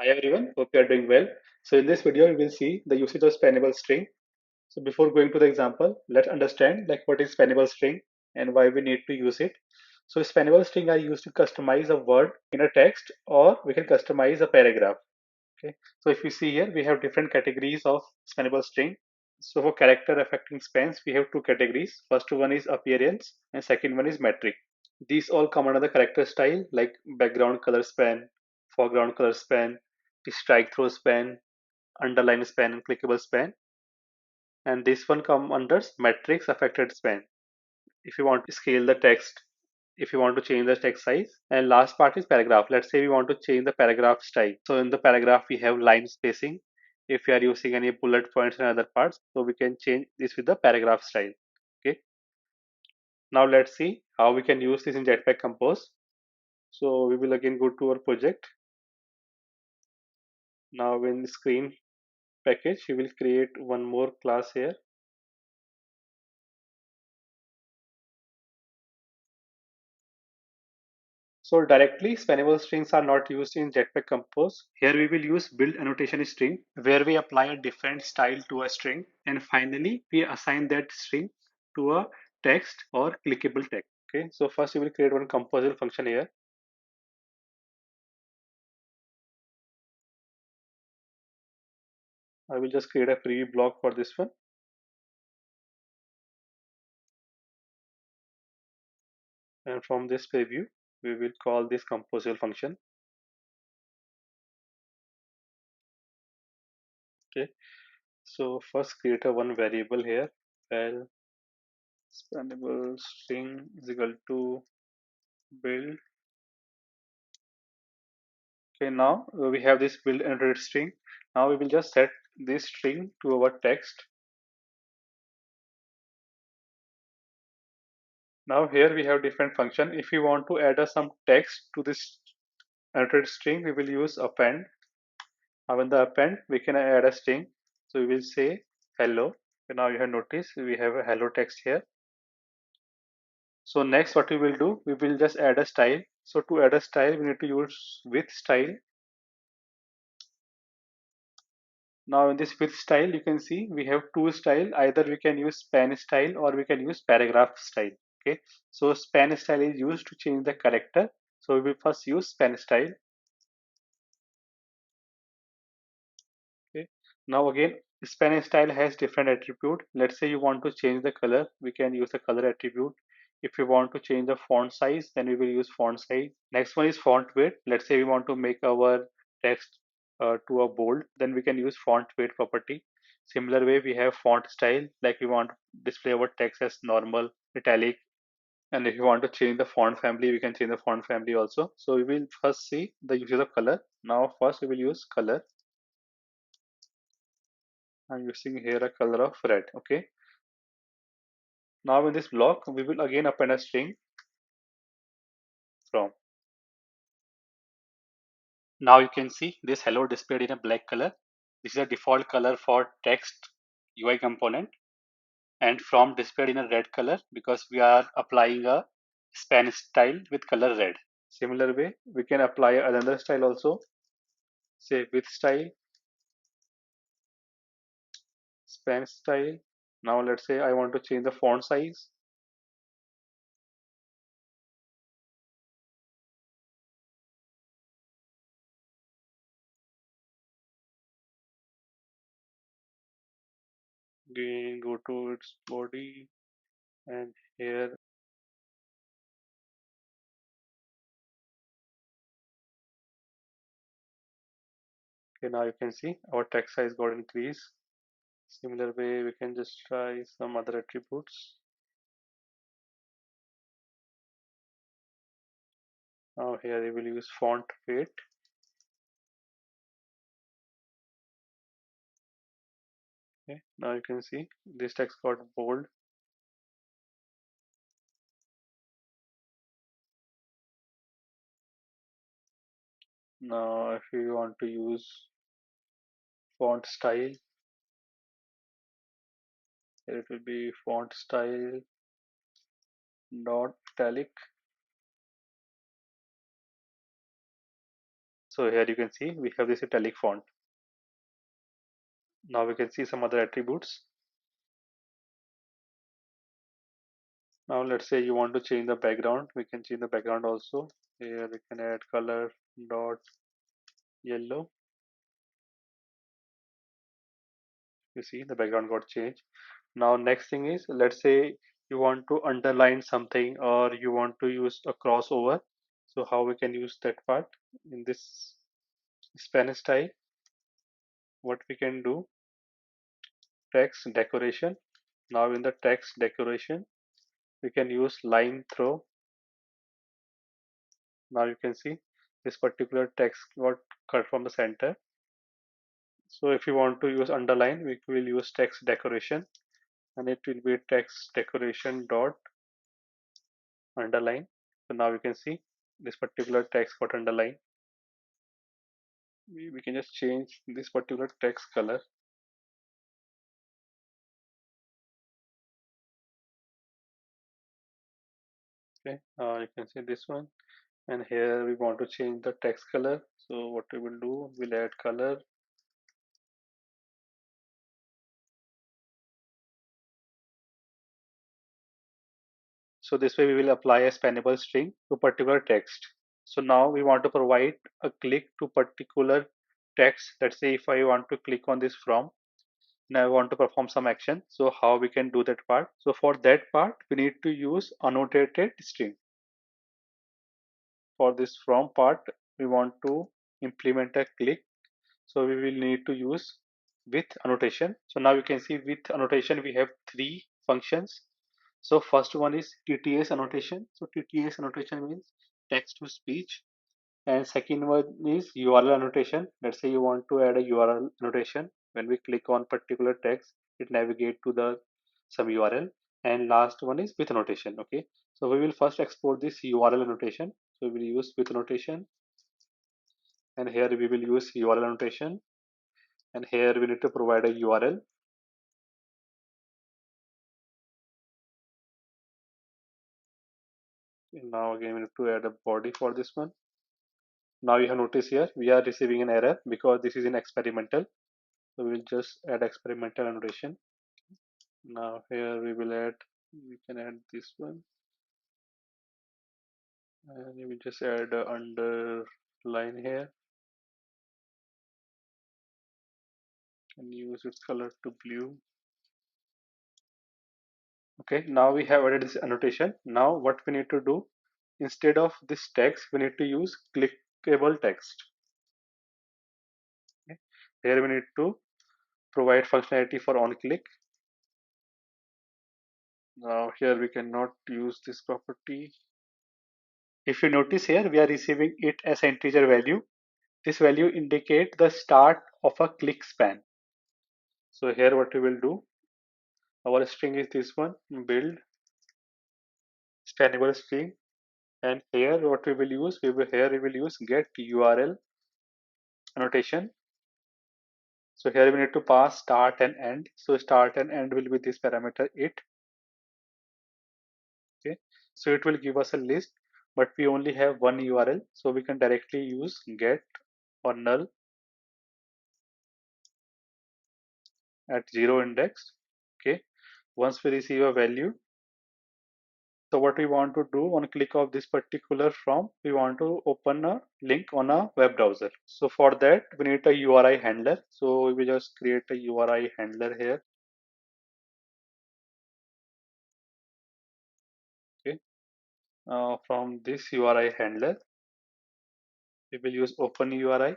Hi everyone, hope you are doing well. So in this video, we will see the usage of spannable string. So before going to the example, let's understand what is spannable string and why we need to use it. So spannable string are used to customize a word in a text, or we can customize a paragraph. Okay. So if you see here, we have different categories of spannable string. So for character affecting spans, we have two categories. First one is appearance and second one is metric. These all come under the character style like background color span, foreground color span, strike through span, underline span, and clickable span. And this one come under matrix affected span. If you want to scale the text, if you want to change the text size. And last part is paragraph. Let's say we want to change the paragraph style. So in the paragraph, we have line spacing. If we are using any bullet points and other parts, so we can change this with the paragraph style. Okay. Now let's see how we can use this in Jetpack Compose. So we will again go to our project. Now in the screen package, we will create one more class here. So directly spannable strings are not used in Jetpack Compose. Here we will use buildAnnotatedString, where we apply a different style to a string, and finally we assign that string to a text or clickable text. Okay, so first we will create one composable function here. I will just create a preview block for this one. And from this preview, we will call this composable function. Okay, so first create a one variable here. Well, spannable string is equal to build. Okay, now we have this build annotated string. Now we will just set this string to our text. Now here we have different function. If we want to add some text to this annotated string, we will use append. Now in the append, we can add a string. So we will say hello. And now you have noticed we have a hello text here. So next what we will do, we will just add a style. So to add a style, we need to use with style. Now in this with style, you can see we have two style. Either we can use span style or we can use paragraph style. Okay. So span style is used to change the character. So we will first use span style. Okay. Now again, span style has different attribute. Let's say you want to change the color. We can use the color attribute. If you want to change the font size, then we will use font size. Next one is font weight. Let's say we want to make our text to a bold, then we can use font weight property. Similar way, we have font style, like we want to display our text as normal, italic, and if you want to change the font family, we can change the font family also. So we will first see the usage of color. Now first we will use color. I'm using here a color of red. Okay. Now in this block, we will again append a string from. Now you can see this hello displayed in a black color. This is a default color for text UI component, and from displayed in a red color because we are applying a span style with color red. Similar way, we can apply another style also, say with style, span style. Now let's say I want to change the font size. Again, go to its body, and here, okay, now you can see our text size got increased. Similar way, we can just try some other attributes. Now here we will use font weight. Okay, now you can see this text got bold. Now if you want to use font style, here it will be font style dot italic. So here you can see we have this italic font. Now we can see some other attributes. Now let's say you want to change the background. We can change the background also. Here we can add color dot yellow. You see the background got changed. Now next thing is, let's say you want to underline something or you want to use a crossover. So how we can use that part in this Spanish style? What we can do, text decoration. Now in the text decoration we can use line through. Now you can see this particular text got cut from the center. So if you want to use underline, we will use text decoration, and it will be text decoration dot underline. So now you can see this particular text got underlined. We can just change this particular text color. Okay, you can see this one, and here we want to change the text color. So what we will do, we'll add color. So this way we will apply a spannable string to particular text. So now we want to provide a click to particular text. Let's say if I want to click on this from, now I want to perform some action. So how we can do that part? So for that part, we need to use annotated string. For this from part, we want to implement a click. So we will need to use with annotation. So now you can see with annotation, we have three functions. So first one is TTS annotation. So TTS annotation means text to speech. And second one is URL annotation. Let's say you want to add a URL annotation. When we click on particular text, it navigate to the some URL. And last one is with annotation. Okay. So we will first export this URL annotation. So we will use with annotation. And here we will use URL annotation. And here we need to provide a URL. And now again we need to add a body for this one. Now you have noticed here we are receiving an error because this is in experimental. So we will just add experimental annotation. Now here we can add this one, and we will just add a underline here and use its color to blue. Okay, now we have added this annotation. Now what we need to do, instead of this text, we need to use clickable text. Okay. Here we need to provide functionality for on click. Now here we cannot use this property. If you notice here, we are receiving it as an integer value. This value indicates the start of a click span. So here what we will do, our string is this one, build spannable string, and here what we will use, we will use get URL annotation. So here we need to pass start and end. So start and end will be this parameter it. Okay, so it will give us a list, but we only have one URL, so we can directly use get or null at 0 index. Okay, once we receive a value, so what we want to do on click of this particular from, we want to open a link on a web browser. So for that we need a URI handler. So we will just create a URI handler here. Okay, from this URI handler we will use open URI,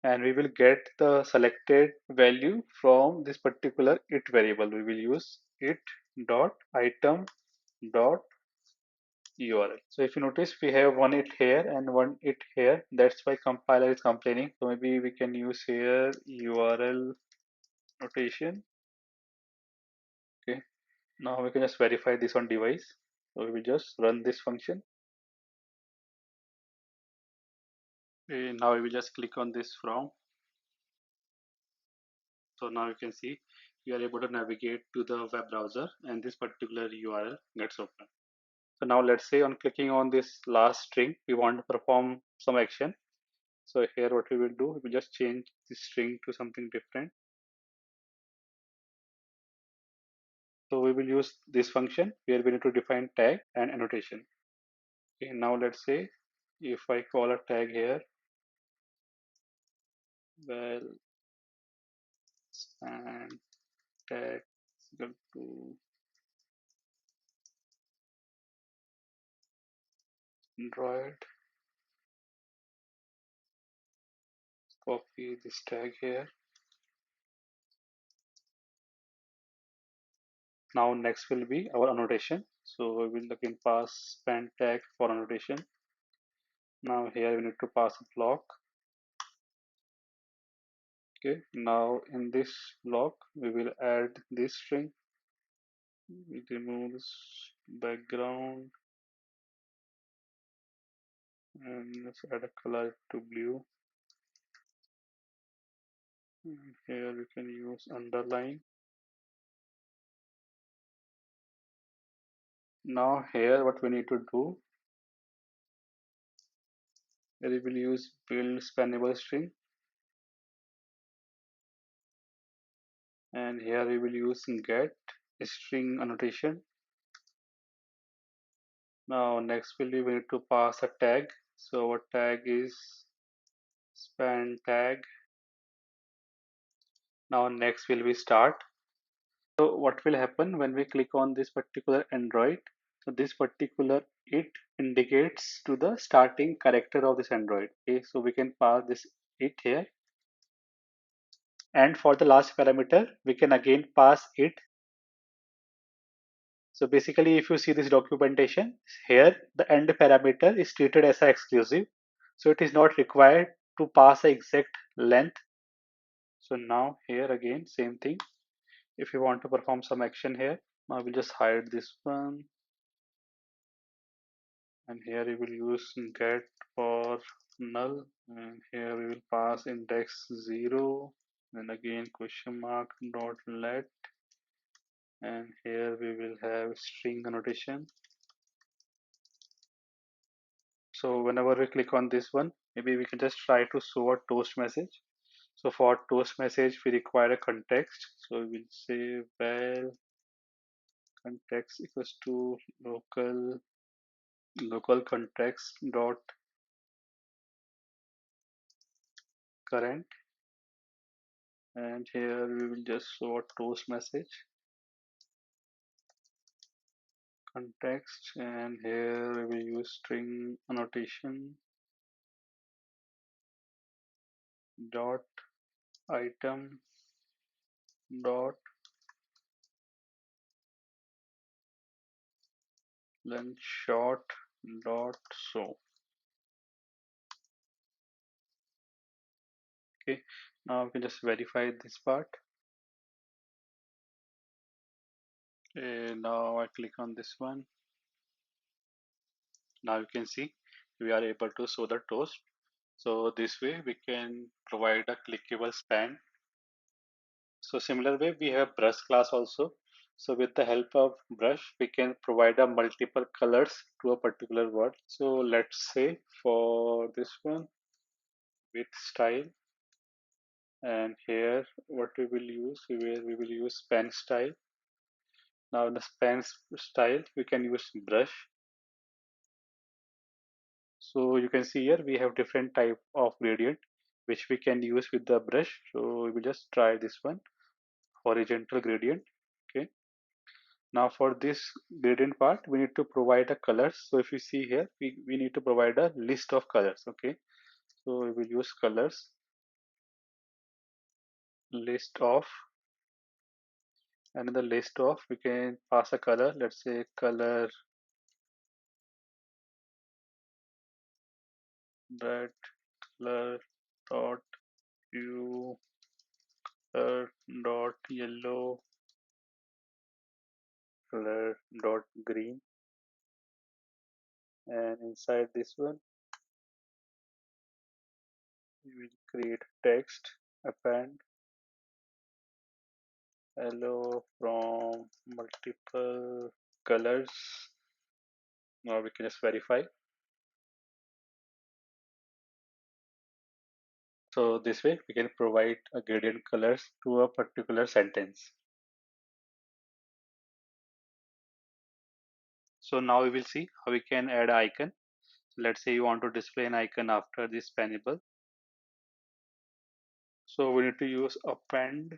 and we will get the selected value from this particular it variable. We will use it dot item dot URL. So if you notice, we have one it here and one it here. That's why compiler is complaining. So maybe we can use here URL notation. Okay. Now we can just verify this on device. So we will just run this function. Okay, now we will just click on this from. So now you can see we are able to navigate to the web browser, and this particular URL gets open. So now let's say on clicking on this last string, we want to perform some action. So here what we will do, we will just change the string to something different. So we will use this function where we need to define tag and annotation. Okay, now let's say if I call a tag here, well, span tag is equal to Android, copy this tag here. Now next will be our annotation. So we will again pass span tag for annotation. Now here we need to pass a block. Okay, now in this block we will add this string. We remove this background and let's add a color to blue. And here we can use underline. Now here what we need to do, we will use build spannable string, and here we will use get string annotation. Now next will be we need to pass a tag. So our tag is span tag. Now next will be start. So what will happen when we click on this particular Android? So this particular it indicates to the starting character of this Android. Okay, so we can pass this it here. And for the last parameter, we can again pass it. So basically, if you see this documentation here, the end parameter is treated as an exclusive. So it is not required to pass the exact length. So now here again, same thing. If you want to perform some action here, now we'll just hide this one. And here we will use get for null. And here we will pass index 0. And again question mark dot let. And here we will have string annotation. So whenever we click on this one, maybe we can just try to show a toast message. So for toast message, we require a context. So we will say well context equals to local context dot current, and here we will just show a toast message context, and here we will use string annotation dot item dot length short dot show. Okay, now we can just verify this part. Okay, now I click on this one. Now you can see we are able to show the toast. So this way we can provide a clickable span. So similar way we have brush class also. So with the help of brush we can provide a multiple colors to a particular word. So let's say for this one with style, and here what we will use, we will use span style. Now in the span style we can use brush. So you can see here we have different type of gradient which we can use with the brush. So we will just try this one, horizontal gradient. Okay. Now for this gradient part, we need to provide a colors. So if you see here, we need to provide a list of colors. Okay. So we will use colors, list of, and in the list of, we can pass a color. Let's say color red, color dot hue, color dot yellow, color dot green, and inside this one we will create text append hello from multiple colors. Now we can just verify. So this way we can provide a gradient colors to a particular sentence. So now we will see how we can add an icon. Let's say you want to display an icon after this spannable. So we need to use append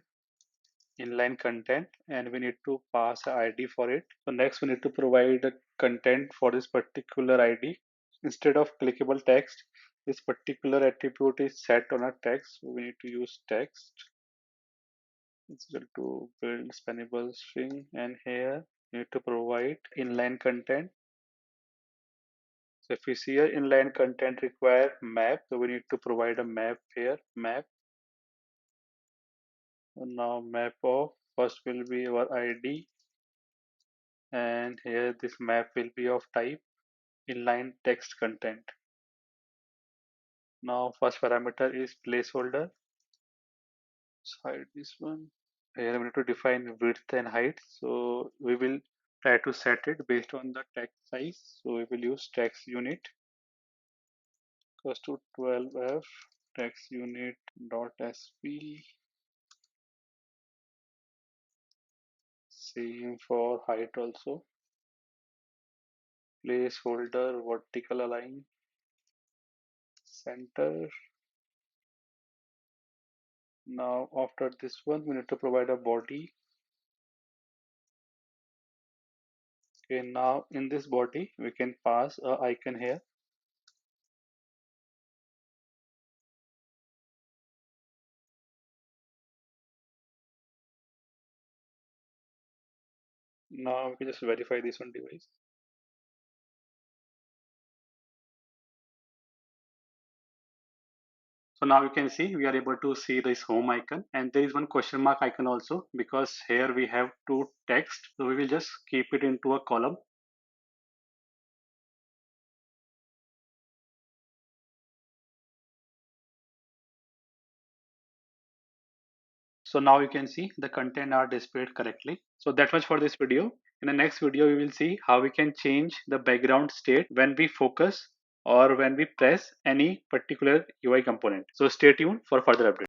inline content and we need to pass a ID for it. So next we need to provide the content for this particular ID. Instead of clickable text, this particular attribute is set on a text. So we need to use text. It's equal to build spannable string, and here we need to provide inline content. So if we see here inline content require map, so we need to provide a map here, map. So now map of first will be our ID, and here this map will be of type inline text content. Now first parameter is placeholder. Let's hide this one. Here we need to define width and height. So we will try to set it based on the text size. So we will use text unit equals to 12f text unit dot sp. Same for height also. Placeholder vertical align center. Now after this one we need to provide a body. Okay, now in this body we can pass a icon here. Now we can just verify this on device. So now you can see we are able to see this home icon, and there is one question mark icon also, because here we have two text. So we will just keep it into a column. So now you can see the content are displayed correctly. So that much for this video. In the next video, we will see how we can change the background state when we focus or when we press any particular UI component. So stay tuned for further updates.